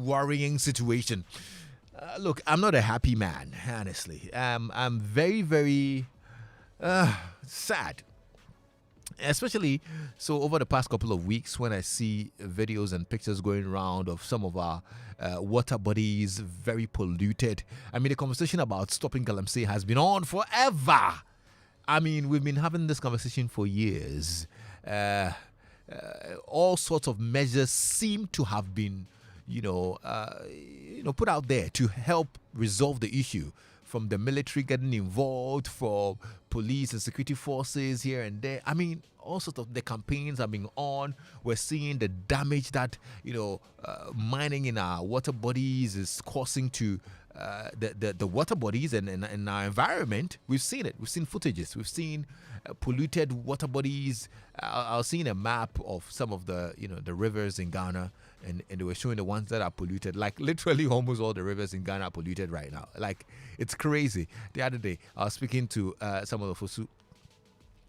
worrying situation. Look, I'm not a happy man, honestly. I'm very, very sad, especially so over the past couple of weeks when I see videos and pictures going around of some of our water bodies very polluted. I mean, the conversation about stopping Galamsey has been on forever. I mean, we've been having this conversation for years. All sorts of measures seem to have been, put out there to help resolve the issue. From the military getting involved, for police and security forces here and there. I mean, all sorts of the campaigns are being on. We're seeing the damage that mining in our water bodies is causing to the water bodies and our environment. We've seen it. We've seen footages. We've seen polluted water bodies. I was seeing a map of some of the the rivers in Ghana. And they were showing the ones that are polluted. Like literally almost all the rivers in Ghana are polluted right now. Like it's crazy. The other day I was speaking to some of the Fosu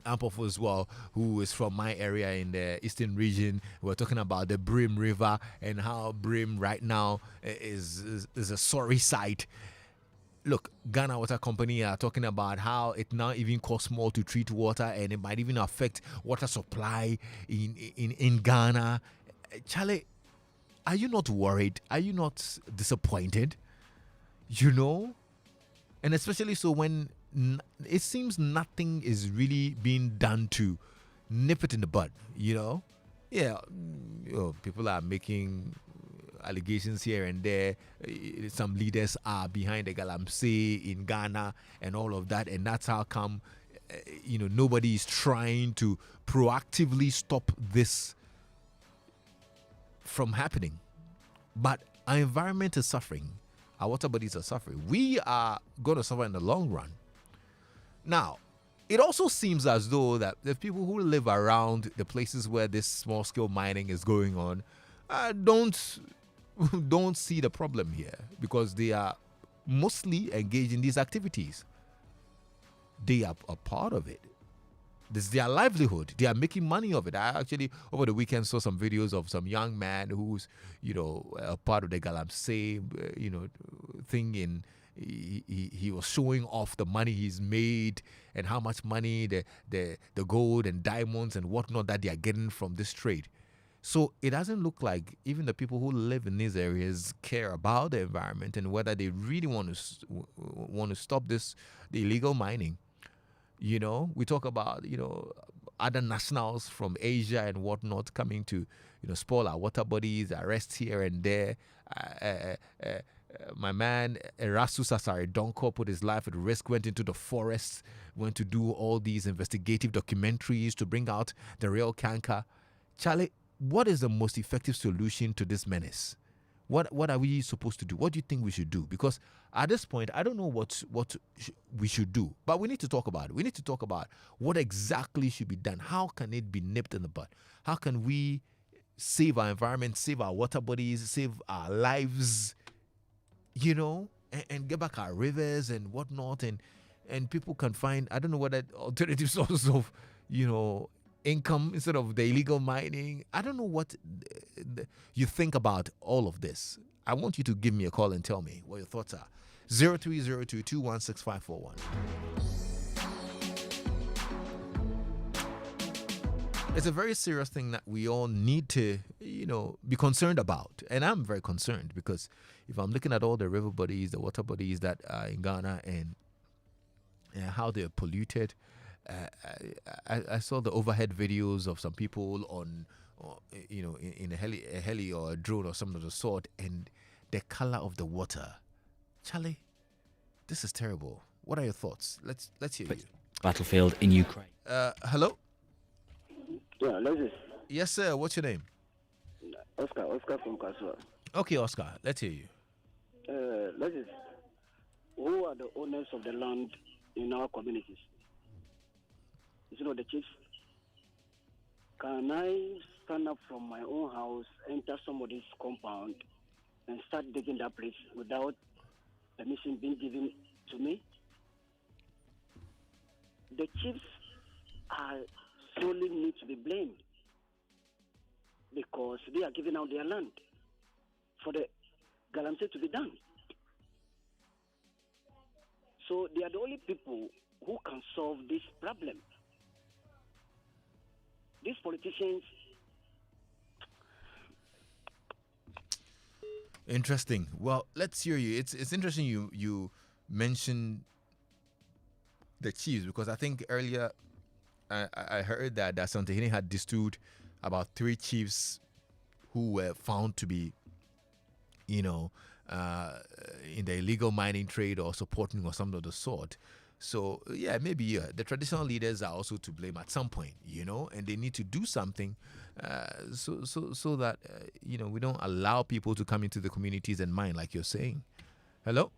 Ampofu as well, who is from my area in the eastern region. We were talking about the Brim River and how Brim right now is a sorry sight. Look, Ghana Water Company are talking about how it now even costs more to treat water, and it might even affect water supply in Ghana. Charlie, are you not worried? Are you not disappointed? And especially so when it seems nothing is really being done to nip it in the bud, Yeah, people are making allegations here and there. Some leaders are behind the Galamsey in Ghana and all of that. And that's how come, nobody is trying to proactively stop this from happening. But our environment is suffering. Our water bodies are suffering. We are going to suffer in the long run. Now, it also seems as though that the people who live around the places where this small-scale mining is going on don't see the problem here because they are mostly engaged in these activities. They are a part of it. This is their livelihood. They are making money of it. I actually, over the weekend, saw some videos of some young man who's, a part of the Galamsey, thing. He was showing off the money he's made and how much money the gold and diamonds and whatnot that they are getting from this trade. So it doesn't look like even the people who live in these areas care about the environment and whether they really want to stop the illegal mining. We talk about, other nationals from Asia and whatnot coming to, spoil our water bodies, arrest here and there. My man, Erastus Asare Donko, put his life at risk, went into the forest, went to do all these investigative documentaries to bring out the real canker. Charlie, what is the most effective solution to this menace? What are we supposed to do? What do you think we should do? Because at this point, I don't know what we should do. But we need to talk about it. We need to talk about what exactly should be done. How can it be nipped in the bud? How can we save our environment, save our water bodies, save our lives, and get back our rivers and whatnot. And people can find, I don't know what that alternative sources of, income instead of the illegal mining. I don't know what you think about all of this. I want you to give me a call and tell me what your thoughts are. 0302216541. It's a very serious thing that we all need to, be concerned about. And I'm very concerned because if I'm looking at all the river bodies, the water bodies that are in Ghana and how they're polluted, I saw the overhead videos of some people on, in a heli or a drone or something of the sort, and the color of the water. Charlie, this is terrible. What are your thoughts? Let's hear you. Battlefield in Ukraine. Hello? Yeah, Lexus. Yes, sir. What's your name? Oscar from Kasua. Okay, Oscar. Let's hear you. Lexus, who are the owners of the land in our communities? The chiefs. Can I stand up from my own house, enter somebody's compound, and start digging that place without permission being given to me? The chiefs are solely need to be blamed because they are giving out their land for the Galamsey to be done. So they are the only people who can solve this problem. These politicians. Interesting. Well, let's hear you. It's interesting you mentioned the chiefs, because I think earlier I heard that Santehene had distilled about 3 chiefs who were found to be, in the illegal mining trade or supporting or something of the sort. So yeah, maybe the traditional leaders are also to blame at some point, and they need to do something so that we don't allow people to come into the communities and mine, like you're saying. Hello.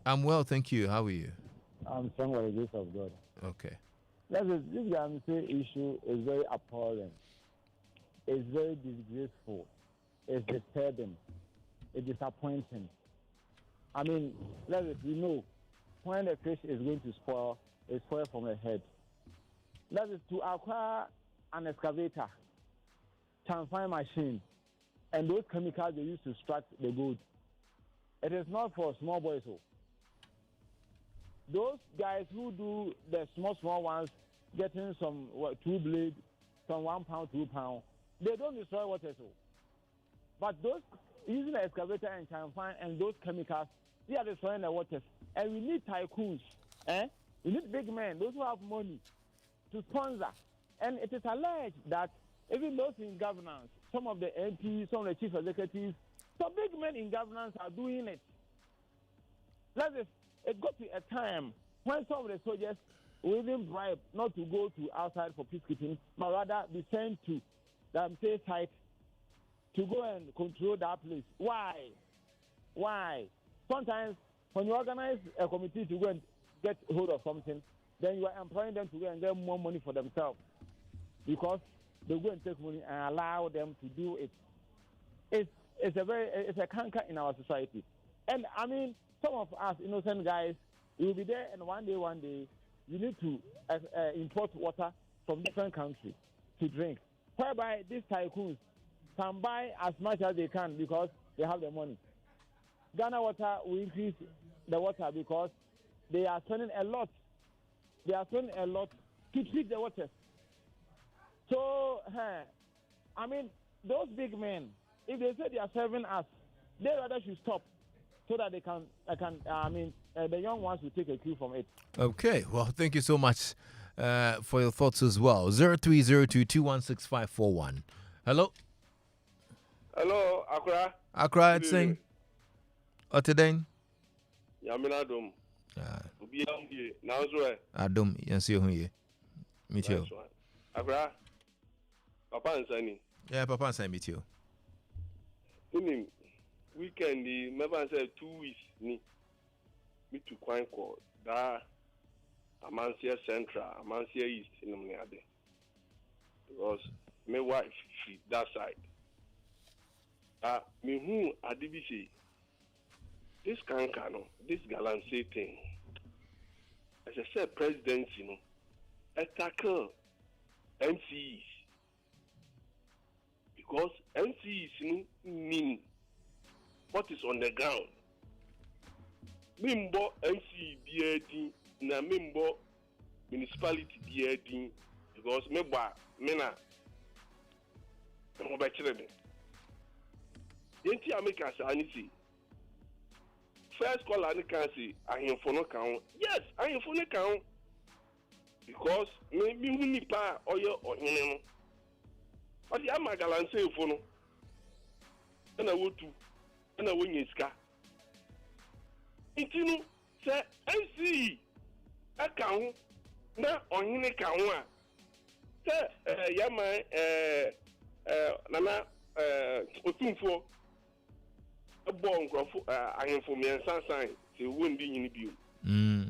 I'm well, thank you. How are you? I'm strong by the grace of God. Okay. This Galamsey issue is very appalling. It's very disgraceful. It's disturbing. It's disappointing. I mean, when the fish is going to spoil, it's spoil from the head. That is to acquire an excavator, transfer machine, and those chemicals they use to extract the gold. It is not for small boys. Those guys who do the small ones, getting some 2 blades, some 1 pound, 2 pound, they don't destroy water. But those using the excavator and transfer and those chemicals, they are destroying the waters. And we need tycoons. We need big men, those who have money, to sponsor. And it is alleged that even those in governance, some of the MPs, some of the chief executives, some big men in governance are doing it. It got to a time when some of the soldiers were even bribed not to go to outside for peacekeeping, but rather be sent to the Galamsey site to go and control that place. Why? Sometimes when you organize a committee to go and get hold of something, then you are employing them to go and get more money for themselves, because they go and take money and allow them to do it. It's a canker in our society. And I mean, some of us innocent guys, we will be there, and one day, you need to import water from different countries to drink, whereby these tycoons can buy as much as they can because they have the money. Ghana Water will increase the water because they are spending a lot. They are spending a lot to treat the water. So, I mean, those big men, if they say they are serving us, they rather should stop so that the young ones will take a cue from it. Okay, well, thank you so much for your thoughts as well. 0302216541. Hello. Hello, Accra. Accra, it's saying. Oteden. Yamina Dum. Ubi Ambi. Now, Adum, yes, you here. Meet you. Accra. Papa and Sunny. Yeah, Papa and Sunny, meet you. Weekend, the member said 2 weeks. Me to Quine Court. Da Amansia Central, Amansia East in the Mniade. Because my wife, that side. Me who Adibisi. This cancano, this Galamsey thing, as I said, presidency, tackle MCs. Because MCs mean what is on the ground. Mimbo MC BAD, na Mimbo municipality BAD, because Mena, I'm about to tell you. Yenti America say, first call and can say, I am for no count. Yes, I am for no count. Because maybe we need pa or you. But the Galamsey for no. And I would too. And I win his car. Intinu say MC account na on him account. Say Yama Nana Otunfo a bon crofo I am for me and Sansan say won't be in view.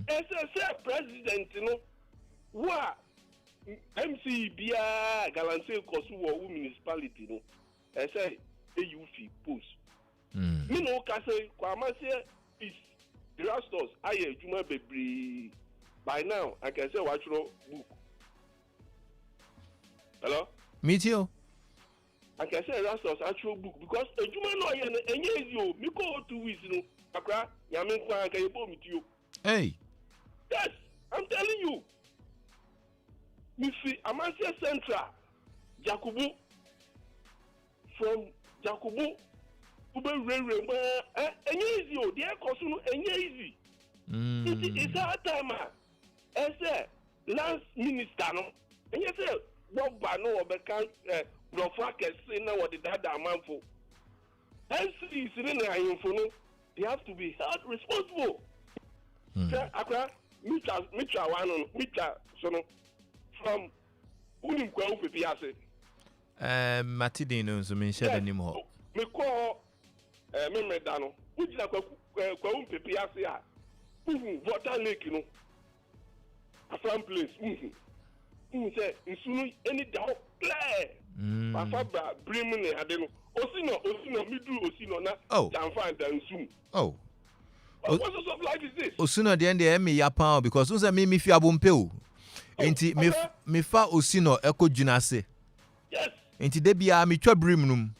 As a president, what MC Bia Galamsey Kosu municipality no. I say AUF post. Me no kase kwamase is drasters aye juma bebre. By now I can say watch book. Hello? Meet you. I can say Rastos actual book because a human lawyer and you, me go 2 weeks, Akra, Yamin Kwan, can you bomb with you? Hey. Yes, I'm telling you. Missy Amasia Central, Jacobo, from Jacobo, Ube Railway, and easy, the air consumer, and easy. It's our time, I said, last minister, and you said, what Bano or Bekan, Brofak, say now what the data amount for. NC is in the they have to be held responsible. Akra, Mitra, one, Mitra, from Unim Kwau Pipiase. Matidino, so mean shed anymore. Me call Memedano, which is a Kwau Pipiase. Water lake, you know. A farm place. Say, any doubt, play. My father, bring me, I don't know. Osino, me do Osino now. Oh, I'm fine, then soon. Oh. What sort of life is this? Osino the end the me yapa because unse me fi abompeu. Enti me fa Osino eko junase. Yes. Enti de bia me twa brim num.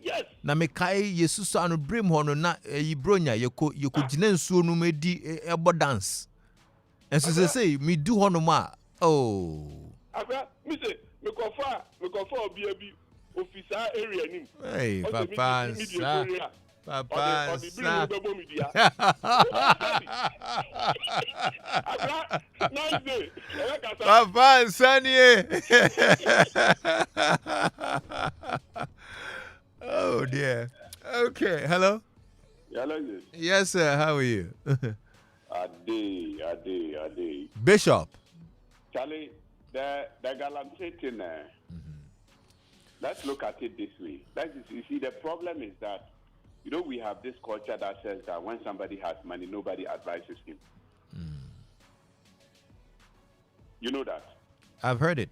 Yes. Na me kai Yesus anu brim ho no na yibronya yeko gina nsuo num edi ebo dance. Enso say me du ho no ma. Oh. Aka me say me kofa obi abi officer area nim. Hey, papa. Papa, Papa, Sunny. Oh dear. Okay, hello. Yes, sir. How are you? Ade. Bishop. Charlie, the Galamsey Menace. Let's look at it this way. You see, the problem is that, we have this culture that says that when somebody has money, nobody advises him. You know that? I've heard it.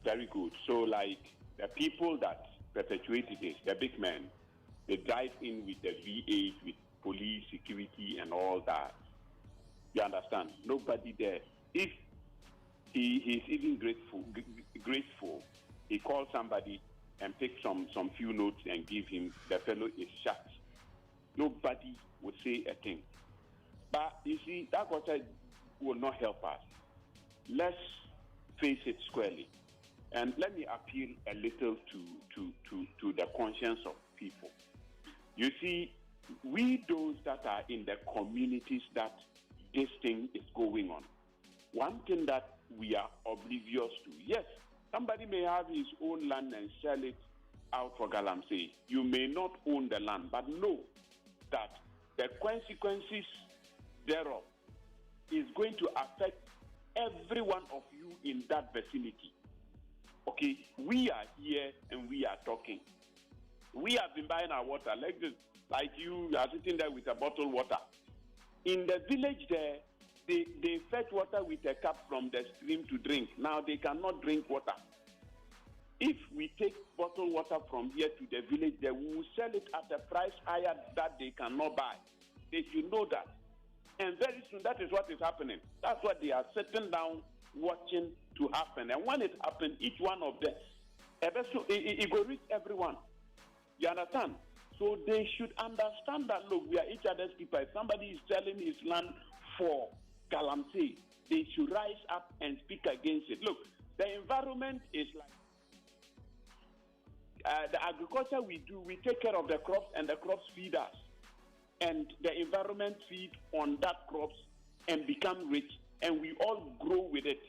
Very good. So, like, the people that perpetuated this, the big men, they drive in with the V8, with police, security, and all that. You understand? Nobody there. If he's even grateful, he calls somebody and pick some few notes and give him, the fellow is shut. Nobody would say a thing. But you see, that culture will not help us. Let's face it squarely. And let me appeal a little to the conscience of people. You see, we those that are in the communities that this thing is going on, one thing that we are oblivious to, yes, somebody may have his own land and sell it out for Galamsey. You may not own the land, but know that the consequences thereof is going to affect every one of you in that vicinity. Okay, we are here and we are talking. We have been buying our water like this, like you are sitting there with a bottled water. In the village there, they fetch water with a cup from the stream to drink. Now they cannot drink water. If we take bottled water from here to the village, they will sell it at a price higher that they cannot buy. They should know that. And very soon, that is what is happening. That's what they are sitting down watching to happen. And when it happens, each one of them, it will reach everyone. You understand? So they should understand that, look, we are each other's people. If somebody is selling his land for Galamsey, they should rise up and speak against it. Look, the environment is like the agriculture we do, we take care of the crops and the crops feed us. And the environment feeds on that crops and become rich, and we all grow with it.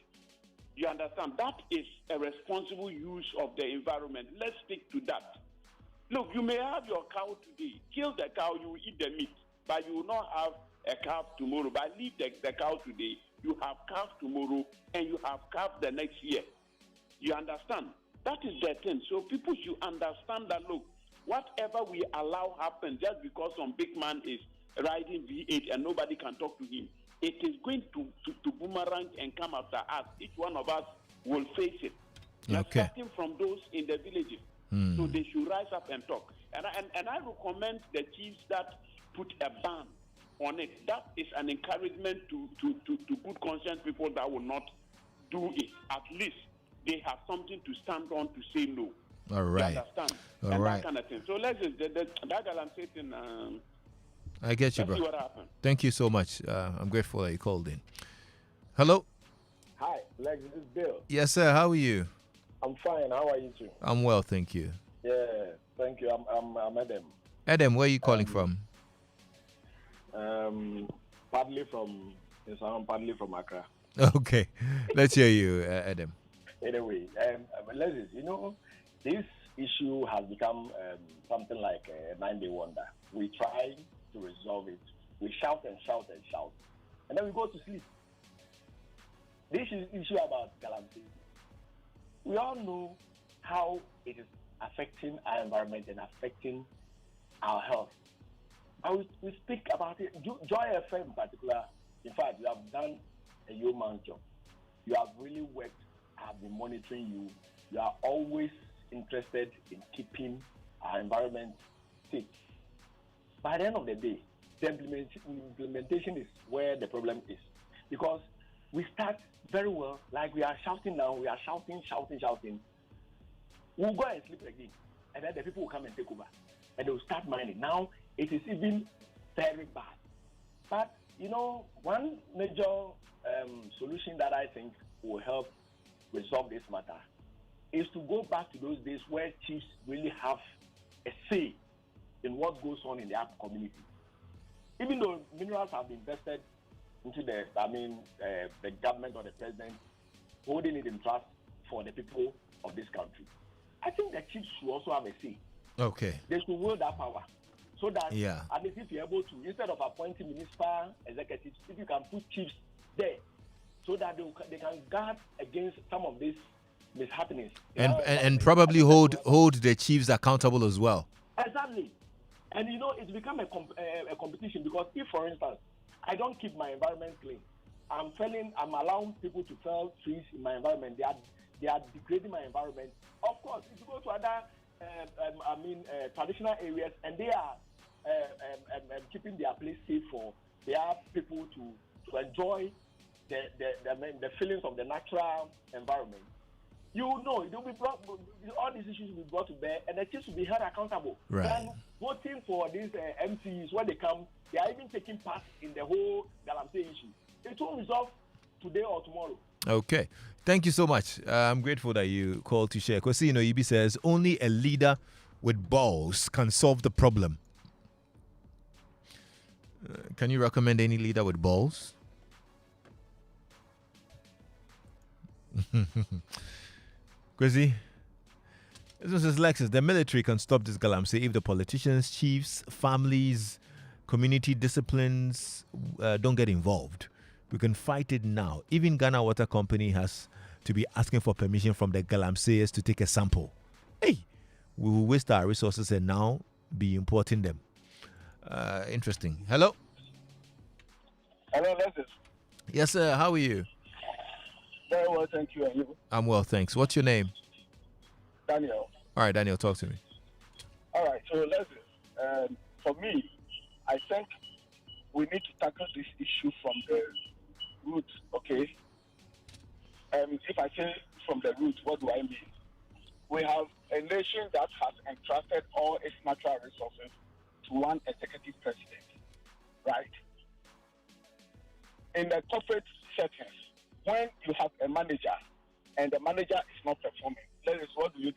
You understand? That is a responsible use of the environment. Let's stick to that. Look, you may have your cow today. Kill the cow, you will eat the meat. But you will not have a calf tomorrow. But leave the cow today. You have calf tomorrow, and you have calf the next year. You understand? That is the thing. So people should understand that, look, whatever we allow happen just because some big man is riding V8 and nobody can talk to him, it is going to boomerang and come after us. Each one of us will face it. Okay. Starting from those in the villages. So they should rise up and talk. And I recommend the chiefs that put a ban on it. That is an encouragement to good conscience people that will not do it. At least they have something to stand on to say no. All right. You understand? All and right. that kind of thing. So let's just, that Galamsey thing, I get you, let's bro. see what happens. Thank you so much. I'm grateful that you called in. Hello. Hi, Lex, this is Bill. Yes, sir. How are you? I'm fine. How are you too? I'm well, thank you. Yeah, thank you. I'm Adam. Adam, where are you calling from? Partly from partly from Accra. Okay. Let's hear you, Adam. Anyway, ladies, this issue has become something like a 9-day wonder. We try to resolve it. We shout and shout and shout, and then we go to sleep. This issue about Galamsey, we all know how it is affecting our environment and affecting our health. But we speak about it. Joy FM in particular, in fact, you have done a yeoman's job. You have really worked. I have been monitoring you. You are always interested in keeping our environment safe. By the end of the day, the implementation is where the problem is. Because we start very well, like we are shouting now, we are shouting. We'll go and sleep again. And then the people will come and take over. And they will start mining. Now, it is even very bad. But, one major solution that I think will help resolve this matter is to go back to those days where chiefs really have a say in what goes on in their community. Even though minerals have been invested into the government or the president holding it in trust for the people of this country, I think the chiefs should also have a say. Okay. They should wield that power so that Yeah. at least if you're able to, instead of appointing municipal executives, if you can put chiefs there so that they can guard against some of these mishappenings. And probably hold the chiefs accountable as well. Exactly. And it's become a competition because if, for instance, I don't keep my environment clean, I'm allowing people to fell trees in my environment. They are degrading my environment. Of course, if you go to other traditional areas and they are keeping their place safe for their people to enjoy the feelings of the natural environment, it will be brought, all these issues will be brought to bear, and the chiefs will be held accountable. Right. And voting for these MCs, when they come, they are even taking part in the whole Galamsey issue. It will resolve today or tomorrow. Okay. Thank you so much. I'm grateful that you called to share. Because, Ibi says, only a leader with balls can solve the problem. Can you recommend any leader with balls? Kwesi, this is Lexus. The military can stop this Galamsey if the politicians, chiefs, families, community disciplines don't get involved. We can fight it now. Even Ghana Water Company has to be asking for permission from the Galamseyers to take a sample. Hey, we will waste our resources and now be importing them. Interesting. Hello? Hello, Lexus. Yes, sir. How are you? Very well, thank you. And you? I'm well, thanks. What's your name? Daniel. All right, Daniel, talk to me. All right, so Lexus, for me, I think we need to tackle this issue from the root, okay? If I say from the root, what do I mean? We have a nation that has entrusted all its natural resources to one executive president, right? In the corporate settings, when you have a manager and the manager is not performing, Lexus, what do?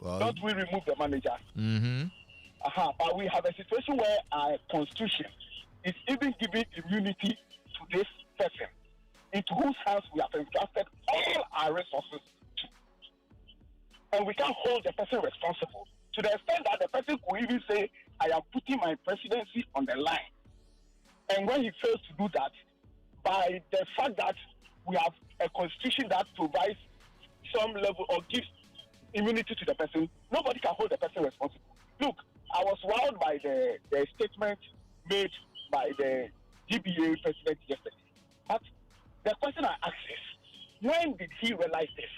Well, Don't we remove the manager? Mm-hmm. But we have a situation where our constitution is even giving immunity to this person, into whose hands we have entrusted all our resources to. And we can't hold the person responsible to the extent that the person could even say, I am putting my presidency on the line. And when he fails to do that, by the fact that we have a constitution that provides some level or gives immunity to the person, nobody can hold the person responsible. Look, I was wowed by the statement made by the GBA president yesterday. But the question I ask is, when did he realize this?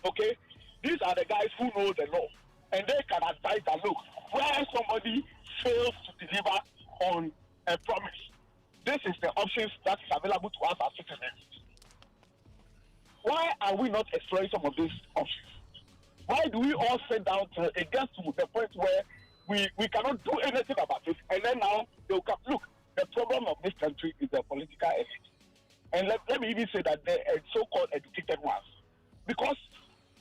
Okay? These are the guys who know the law. And they can advise that, look, where somebody fails to deliver on a promise, this is the options that is available to us as citizens. Why are we not destroying some of these options? Why do we all sit down to it gets to the point where we cannot do anything about it, and then now they'll come? Look, the problem of this country is the political elite. And let me even say that the so-called educated ones. Because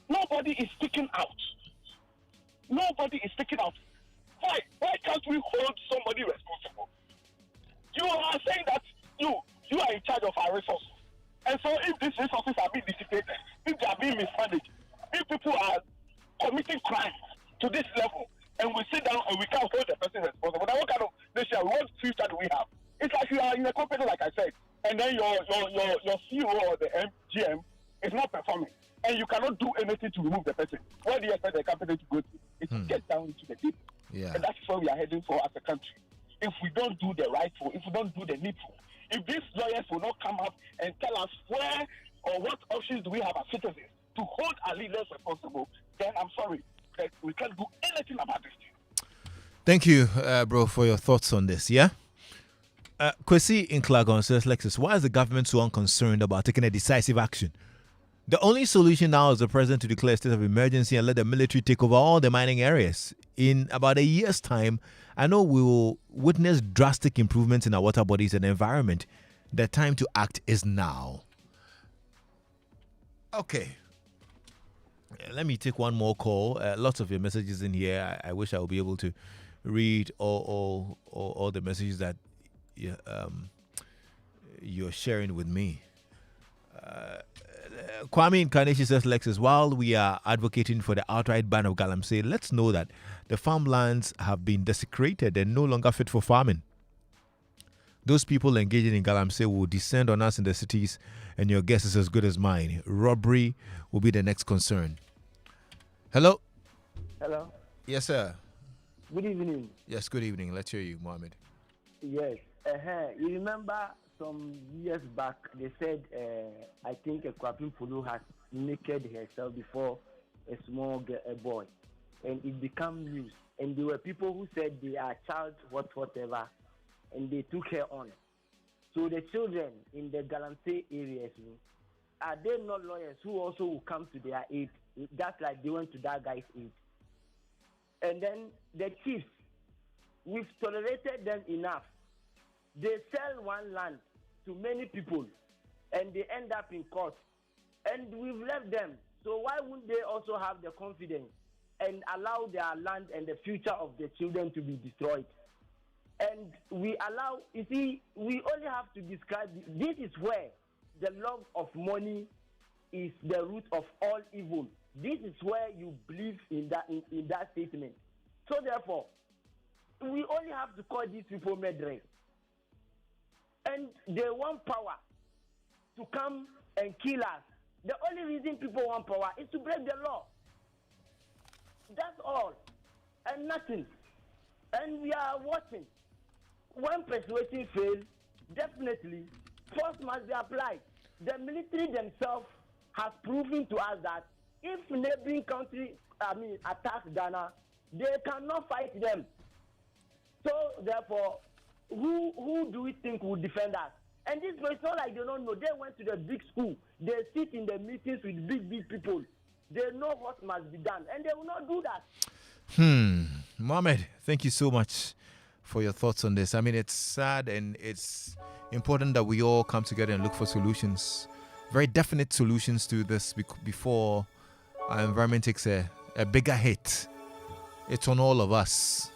nobody is speaking out. Nobody is speaking out. Why? Why can't we hold somebody responsible? You are saying that you are in charge of our resources. And so if these resources are being dissipated, if they are being mismanaged, if people are committing crimes to this level, and we sit down and we can't hold the person responsible, then what kind of nation, what future do we have? It's like you are in a company, like I said, and then your CEO or the GM is not performing, and you cannot do anything to remove the person. What do you expect the company to go to? It's to get down to the people. Yeah. And that's where we are heading for as a country. If we don't do the rightful, if we don't do the needful, if these lawyers will not come up and tell us where or what options do we have as citizens to hold our leaders responsible, then I'm sorry, that we can't do anything about this thing. Thank you, bro, for your thoughts on this. Yeah. Kwesi in Klagon says, Lexus, why is the government so unconcerned about taking a decisive action? The only solution now is the president to declare a state of emergency and let the military take over all the mining areas. In about a year's time, I know we will witness drastic improvements in our water bodies and environment. The time to act is now. Okay. Let me take one more call. Lots of your messages in here. I wish I would be able to read all the messages that you're sharing with me. Kwame Incarnation says, Lexus, while we are advocating for the outright ban of Galamsey, let's know that the farmlands have been desecrated and no longer fit for farming. Those people engaging in Galamsey will descend on us in the cities, and your guess is as good as mine. Robbery will be the next concern. Hello? Hello. Yes, sir. Good evening. Yes, good evening. Let's hear you, Mohammed. Yes. You remember some years back, they said, I think a Kwapin Pulu has naked herself before a small boy. And it became news. And there were people who said they are child, whatever, and they took her on. So the children in the Galamsey areas, are they not lawyers who also will come to their aid, just like they went to that guy's aid? And then the chiefs, we've tolerated them enough. They sell one land to many people, and they end up in court. And we've left them. So why wouldn't they also have the confidence and allow their land and the future of the children to be destroyed? And we allow, you see, we only have to describe, this is where the love of money is the root of all evil. This is where you believe in that statement. So therefore, we only have to call these people murderers. And they want power to come and kill us. The only reason people want power is to break the law. That's all. And nothing. And we are watching. When persuasion fails, definitely force must be applied. The military themselves has proven to us that if neighboring country, attack Ghana, they cannot fight them. So therefore, who do we think will defend us? And this it's not like they don't know. They went to the big school. They sit in the meetings with big people. They know what must be done, and they will not do that. Mohammed, thank you so much for your thoughts on this. I mean, it's sad, and it's important that we all come together and look for solutions, very definite solutions to this before our environment takes a bigger hit. It's on all of us.